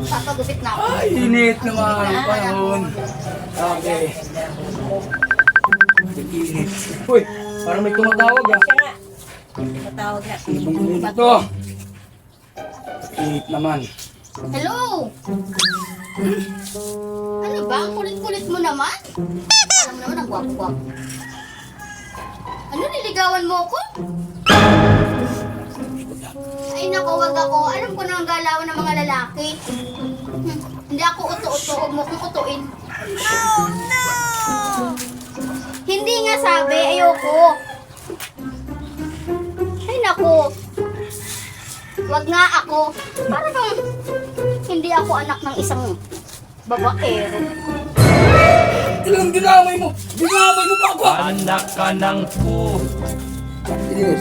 Papagupit na ako. Ay, init naman ang panahon. Okay. Init. Uy, parang may tumatawag ah. Siya nga. Matawag na. Init ito. Init naman. Hello? Ano ba? Ang kulit-kulit mo naman? Alam naman, ang gwapo-gwapo. Ano, niligawan mo ako? Ay nako, wag ako. Alam ko na ang galawan ng mga lalaki. Hindi ako uto-uto. Huwag mo kong utuin. Oh no! Hindi nga sabi, ayoko. Ay nako. Wag nga ako. Para bang hindi ako anak ng isang babaero. Ilang dinamay mo! Dinamay mo pa ako! Anak ka ng po. Hindi,